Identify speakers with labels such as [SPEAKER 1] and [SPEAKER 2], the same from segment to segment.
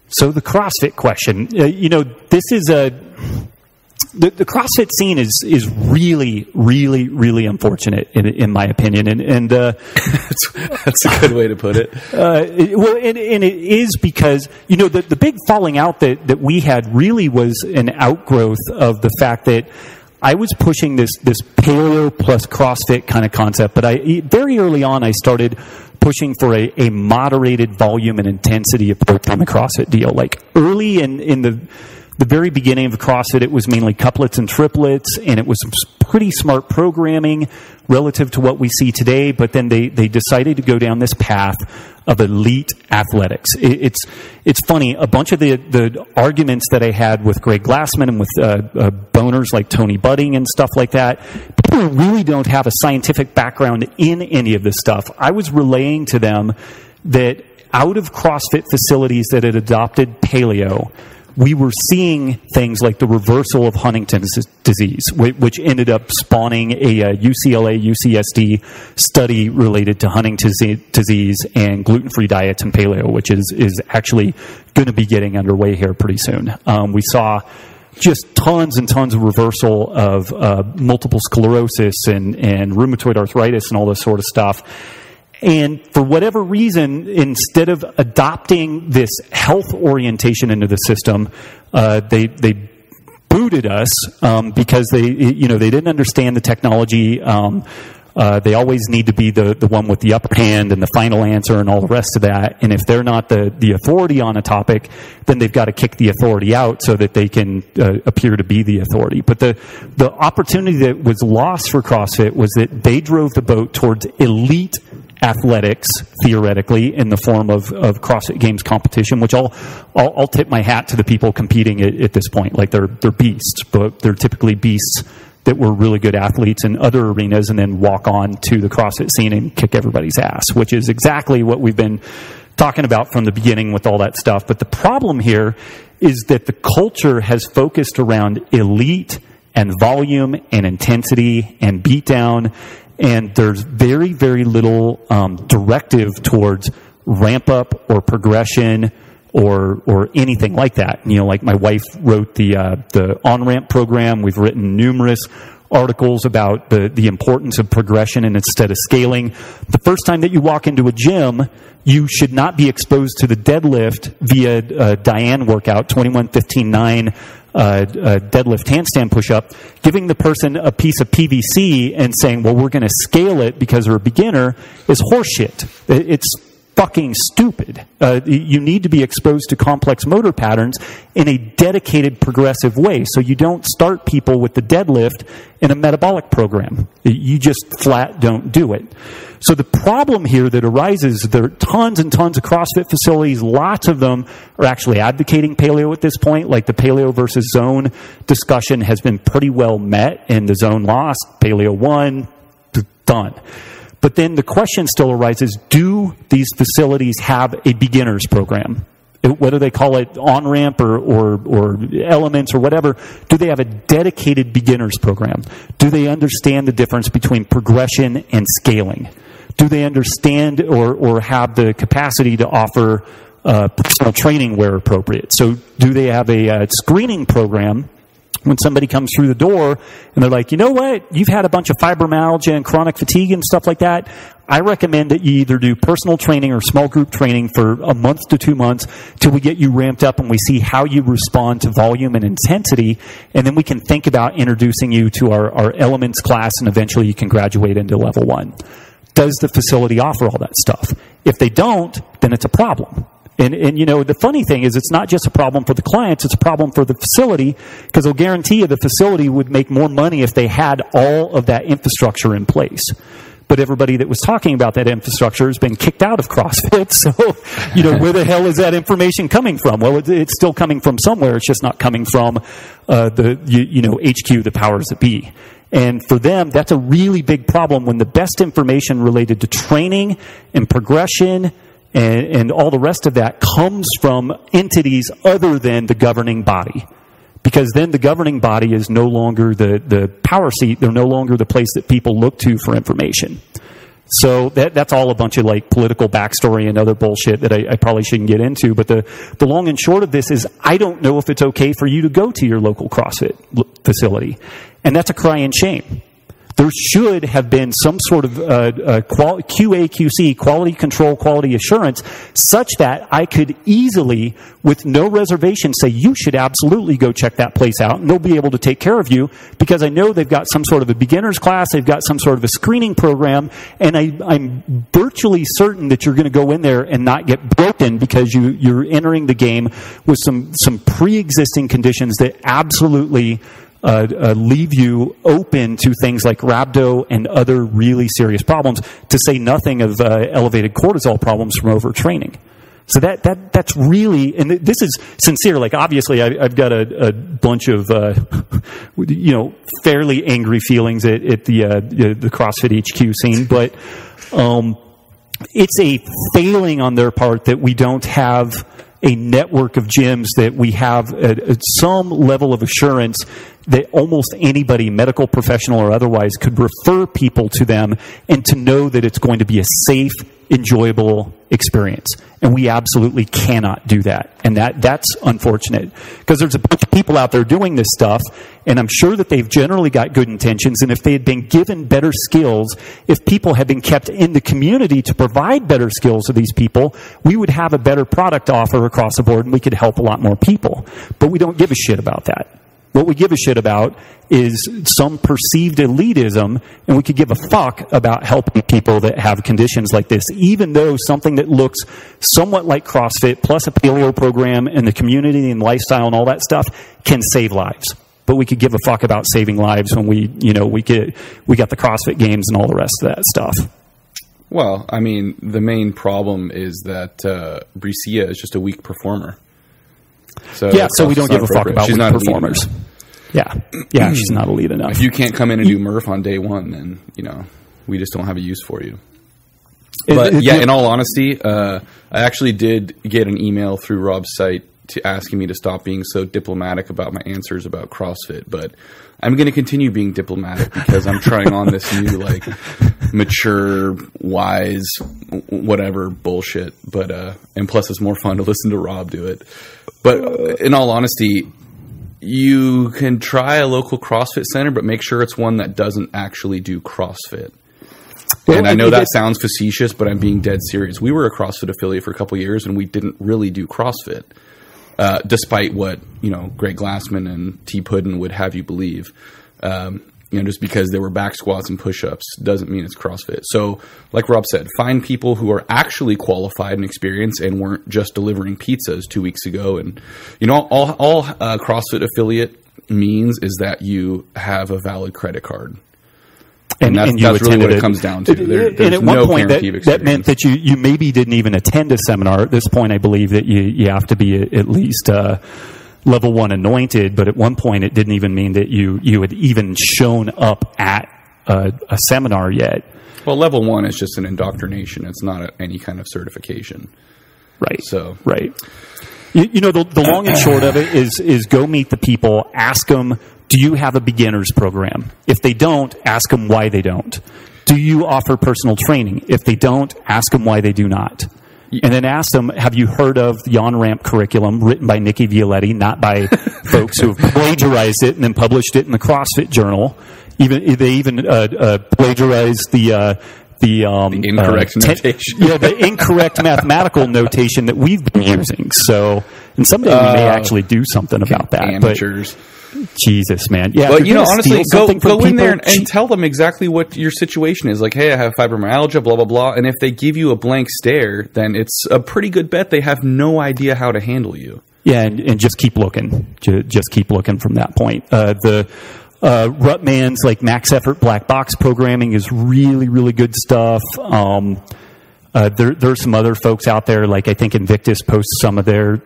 [SPEAKER 1] So the CrossFit question, this is the CrossFit scene is really, really, really unfortunate in my opinion, and
[SPEAKER 2] that's a good way to put it.
[SPEAKER 1] And it is because the big falling out that we had really was an outgrowth of the fact that I was pushing this paleo plus CrossFit kind of concept, but very early on I started pushing for a moderated volume and intensity approach on the CrossFit deal. Like early in the very beginning of CrossFit, it was mainly couplets and triplets, and it was pretty smart programming relative to what we see today, but then they decided to go down this path of elite athletics. It's funny, a bunch of the arguments that I had with Greg Glassman and with boners like Tony Budding and stuff like that, people really don't have a scientific background in any of this stuff. I was relaying to them that out of CrossFit facilities that had adopted paleo, we were seeing things like the reversal of Huntington's disease, which ended up spawning a UCLA, UCSD study related to Huntington's disease and gluten-free diets and paleo, which is actually going to be getting underway here pretty soon. We saw just tons and tons of reversal of multiple sclerosis and rheumatoid arthritis and all this sort of stuff. And for whatever reason, instead of adopting this health orientation into the system, they booted us because they didn't understand the technology. They always need to be the one with the upper hand and the final answer and all the rest of that. And if they're not the authority on a topic, then they've got to kick the authority out so that they can appear to be the authority. But the opportunity that was lost for CrossFit was that they drove the boat towards elite athletics, theoretically, in the form of CrossFit Games competition, which I'll tip my hat to the people competing at this point. Like they're beasts, but they're typically beasts that were really good athletes in other arenas and then walk on to the CrossFit scene and kick everybody's ass, which is exactly what we've been talking about from the beginning with all that stuff. But the problem here is that the culture has focused around elite and volume and intensity and beatdown, and there's very, very little directive towards ramp up or progression or anything like that. Like my wife wrote the on-ramp program. We've written numerous articles about the importance of progression and instead of scaling. The first time that you walk into a gym, you should not be exposed to the deadlift via Diane workout, 21-15-9, deadlift handstand push-up, giving the person a piece of PVC and saying, well, we're going to scale it because they're a beginner is horseshit. It's fucking stupid. You need to be exposed to complex motor patterns in a dedicated, progressive way. So you don't start people with the deadlift in a metabolic program. You just flat don't do it. So the problem here that arises, there are tons and tons of CrossFit facilities. Lots of them are actually advocating paleo at this point. Like the paleo versus zone discussion has been pretty well met, and the zone lost. Paleo won. Done. But then the question still arises, do these facilities have a beginner's program? Whether they call it on-ramp or elements or whatever, do they have a dedicated beginner's program? Do they understand the difference between progression and scaling? Do they understand or have the capacity to offer personal training where appropriate? So do they have a screening program when somebody comes through the door and they're like, you know what, you've had a bunch of fibromyalgia and chronic fatigue and stuff like that. I recommend that you either do personal training or small group training for a month to 2 months till we get you ramped up and we see how you respond to volume and intensity. And then we can think about introducing you to our elements class, and eventually you can graduate into level 1. Does the facility offer all that stuff? If they don't, then it's a problem. And the funny thing is, it's not just a problem for the clients, it's a problem for the facility, because I'll guarantee you the facility would make more money if they had all of that infrastructure in place. But everybody that was talking about that infrastructure has been kicked out of CrossFit. So, where the hell is that information coming from? Well, it's still coming from somewhere. It's just not coming from HQ, the powers that be. And for them, that's a really big problem when the best information related to training and progression and all the rest of that comes from entities other than the governing body. Because then the governing body is no longer the power seat. They're no longer the place that people look to for information. So that's all a bunch of like political backstory and other bullshit that I probably shouldn't get into. But the long and short of this is I don't know if it's okay for you to go to your local CrossFit facility. And that's a crying shame. There should have been some sort of QA/QC, quality control, quality assurance, such that I could easily, with no reservation, say, you should absolutely go check that place out, and they'll be able to take care of you, because I know they've got some sort of a beginner's class, they've got some sort of a screening program, and I'm virtually certain that you're going to go in there and not get broken because you're entering the game with some pre-existing conditions that absolutely leave you open to things like rhabdo and other really serious problems, to say nothing of elevated cortisol problems from overtraining. So that's really, and this is sincere. Like, obviously, I've got a bunch of fairly angry feelings at the CrossFit HQ scene, but it's a failing on their part that we don't have a network of gyms that we have some level of assurance that almost anybody, medical professional or otherwise, could refer people to them, and to know that it's going to be a safe, enjoyable experience. And we absolutely cannot do that. And that's unfortunate, because there's a bunch of people out there doing this stuff, and I'm sure that they've generally got good intentions. And if they had been given better skills, if people had been kept in the community to provide better skills to these people, we would have a better product offer across the board, and we could help a lot more people. But we don't give a shit about that. What we give a shit about is some perceived elitism, and we could give a fuck about helping people that have conditions like this, even though something that looks somewhat like CrossFit plus a paleo program and the community and lifestyle and all that stuff can save lives. But we could give a fuck about saving lives when we got the CrossFit Games and all the rest of that stuff.
[SPEAKER 2] Well, I mean, the main problem is that Bricia is just a weak performer. So
[SPEAKER 1] we don't give a fuck about weak performers. Yeah, she's not elite enough.
[SPEAKER 2] If you can't come in and do Murph on day one, then, we just don't have a use for you. But in all honesty, I actually did get an email through Robb's site asking me to stop being so diplomatic about my answers about CrossFit, but I'm going to continue being diplomatic because I'm trying on this new, mature, wise, whatever bullshit. But and plus, it's more fun to listen to Robb do it. But in all honesty, you can try a local CrossFit center, but make sure it's one that doesn't actually do CrossFit. And I know that sounds facetious, but I'm being dead serious. We were a CrossFit affiliate for a couple of years, and we didn't really do CrossFit, despite what Greg Glassman and T. Puddin would have you believe. Just because there were back squats and push-ups doesn't mean it's CrossFit. So, like Robb said, find people who are actually qualified and experienced and weren't just delivering pizzas 2 weeks ago. And all CrossFit affiliate means is that you have a valid credit card. And that's really what it comes down to. There's
[SPEAKER 1] and at one point, that meant that you maybe didn't even attend a seminar. At this point, I believe that you have to be at least level 1 anointed. But at one point, it didn't even mean that you had even shown up at a seminar yet.
[SPEAKER 2] Well, level 1 is just an indoctrination. It's not any kind of certification.
[SPEAKER 1] Right.
[SPEAKER 2] So
[SPEAKER 1] right. The long and short of it is go meet the people, ask them, do you have a beginner's program? If they don't, ask them why they don't. Do you offer personal training? If they don't, ask them why they do not. And then ask them, have you heard of the on-ramp curriculum written by Nikki Violetti, not by folks who have plagiarized it and then published it in the CrossFit Journal? They even plagiarized the
[SPEAKER 2] incorrect notation.
[SPEAKER 1] The incorrect mathematical notation that we've been using. So, and someday we may actually do something about that.
[SPEAKER 2] Amateurs.
[SPEAKER 1] But, Jesus, man. Yeah,
[SPEAKER 2] but honestly, go in there and tell them exactly what your situation is. Like, hey, I have fibromyalgia, blah, blah, blah. And if they give you a blank stare, then it's a pretty good bet they have no idea how to handle you. Yeah, and just keep looking. Just keep looking from that point. Rutman's max effort black box programming is really, really good stuff. There's some other folks out there, I think Invictus posts some of their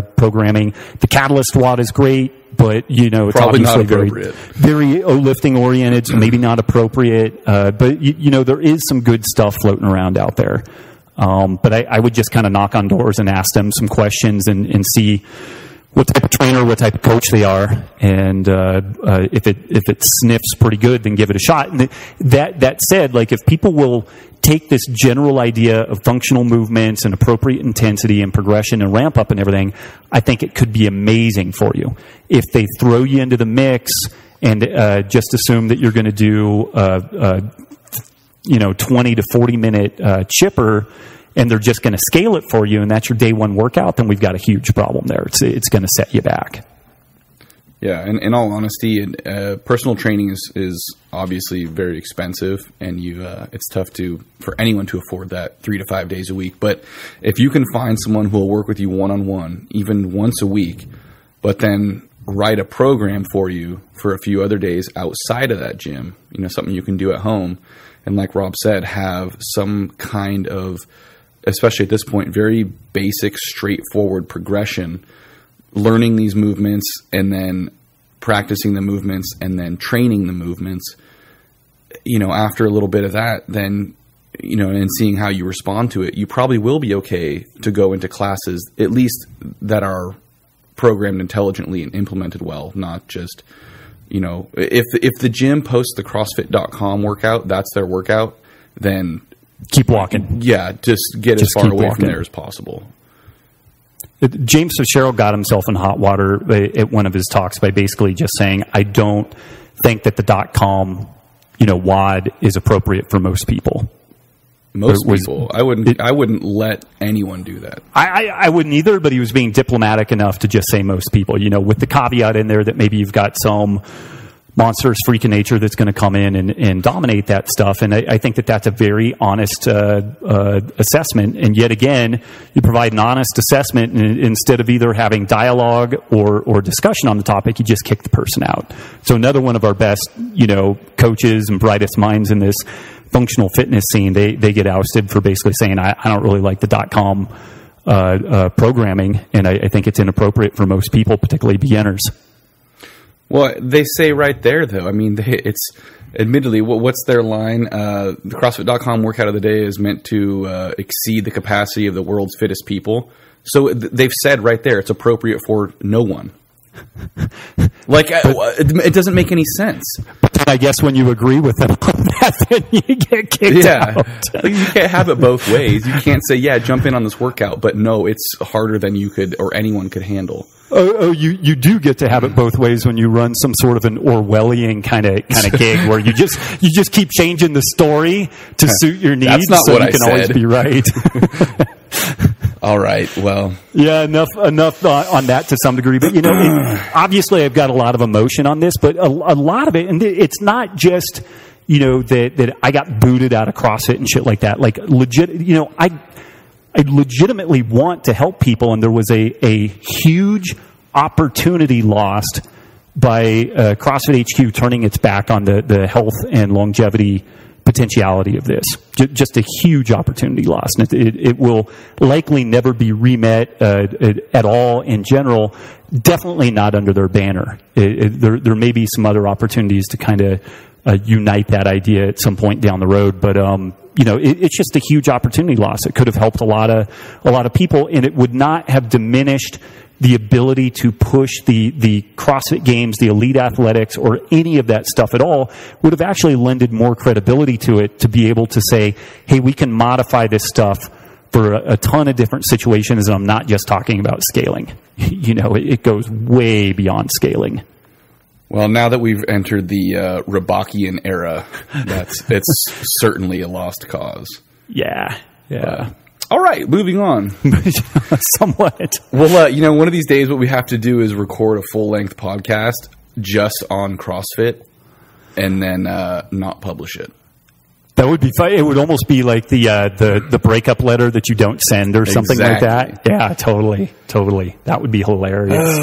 [SPEAKER 2] programming. The Catalyst WOD is great, but it's probably
[SPEAKER 1] obviously
[SPEAKER 2] not appropriate.
[SPEAKER 1] Very lifting oriented, so maybe not appropriate. But there is some good stuff floating around out there. But I would just kind of knock on doors and ask them some questions and see what type of trainer, what type of coach they are, and if it sniffs pretty good, then give it a shot. And that said, if people will take this general idea of functional movements and appropriate intensity and progression and ramp up and everything, I think it could be amazing for you. If they throw you into the mix and just assume that you're going to do 20 to 40 minute chipper, and they're just going to scale it for you, and that's your day one workout, then we've got a huge problem there. It's going to set you back.
[SPEAKER 2] Yeah, and in all honesty, personal training is obviously very expensive, and it's tough for anyone to afford that 3 to 5 days a week. But if you can find someone who will work with you one-on-one, even once a week, but then write a program for you for a few other days outside of that gym, something you can do at home, and like Rob said, have some kind of, especially at this point, very basic, straightforward progression, learning these movements and then practicing the movements and then training the movements, after a little bit of that, then, and seeing how you respond to it, you probably will be okay to go into classes, at least that are programmed intelligently and implemented well, not just, if the gym posts the CrossFit.com workout, that's their workout, then
[SPEAKER 1] keep walking.
[SPEAKER 2] Yeah, just get as far away from there as possible.
[SPEAKER 1] James Fitzgerald got himself in hot water at one of his talks by basically just saying, I don't think that the .com, WOD is appropriate for most people.
[SPEAKER 2] Most people. I wouldn't let anyone do that.
[SPEAKER 1] I wouldn't either, but he was being diplomatic enough to just say most people, with the caveat in there that maybe you've got some monstrous freak of nature that's going to come in and dominate that stuff. And I think that that's a very honest assessment. And yet again, you provide an honest assessment, and instead of either having dialogue or discussion on the topic, you just kick the person out. So another one of our best, coaches and brightest minds in this functional fitness scene, they get ousted for basically saying, I don't really like the .com programming, and I think it's inappropriate for most people, particularly beginners.
[SPEAKER 2] Well, they say right there, though. I mean, it's admittedly, what's their line? The CrossFit.com workout of the day is meant to exceed the capacity of the world's fittest people. So they've said right there, it's appropriate for no one. It doesn't make any sense.
[SPEAKER 1] But I guess when you agree with them on that, then you get kicked out.
[SPEAKER 2] You can't have it both ways. You can't say, jump in on this workout, but no, it's harder than you could or anyone could handle.
[SPEAKER 1] You do get to have it both ways when you run some sort of an Orwellian kind of gig where you just keep changing the story to suit your needs.
[SPEAKER 2] That's not
[SPEAKER 1] so
[SPEAKER 2] what
[SPEAKER 1] you
[SPEAKER 2] I
[SPEAKER 1] can
[SPEAKER 2] said.
[SPEAKER 1] Always be right.
[SPEAKER 2] All right. Well,
[SPEAKER 1] yeah, enough on that to some degree. But obviously, I've got a lot of emotion on this, but a lot of it, and it's not just that I got booted out of CrossFit and shit like that. Like legit, I legitimately want to help people, and there was a huge opportunity lost by CrossFit HQ turning its back on the health and longevity potentiality of this. Just a huge opportunity lost. And it will likely never be remet at all in general, definitely not under their banner. There may be some other opportunities to kind of unite that idea at some point down the road, but it's just a huge opportunity loss. It could have helped a lot of people, and it would not have diminished the ability to push the CrossFit Games, the elite athletics, or any of that stuff at all. Would have actually lended more credibility to it to be able to say, hey, we can modify this stuff for a ton of different situations, and I'm not just talking about scaling. It goes way beyond scaling.
[SPEAKER 2] Well, now that we've entered the Robockian era, it's certainly a lost cause.
[SPEAKER 1] Yeah.
[SPEAKER 2] All right, moving on.
[SPEAKER 1] Somewhat.
[SPEAKER 2] Well, one of these days what we have to do is record a full-length podcast just on CrossFit and then not publish it.
[SPEAKER 1] That would be fun. It would almost be like the breakup letter that you don't send or something like that. Yeah, totally. That would be hilarious.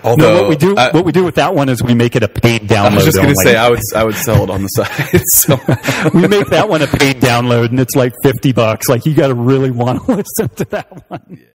[SPEAKER 2] Although
[SPEAKER 1] what we do with that one is we make it a paid download.
[SPEAKER 2] I was just going to say I would sell it on the side. So.
[SPEAKER 1] We make that one a paid download, and it's like $50. Like you got to really want to listen to that one.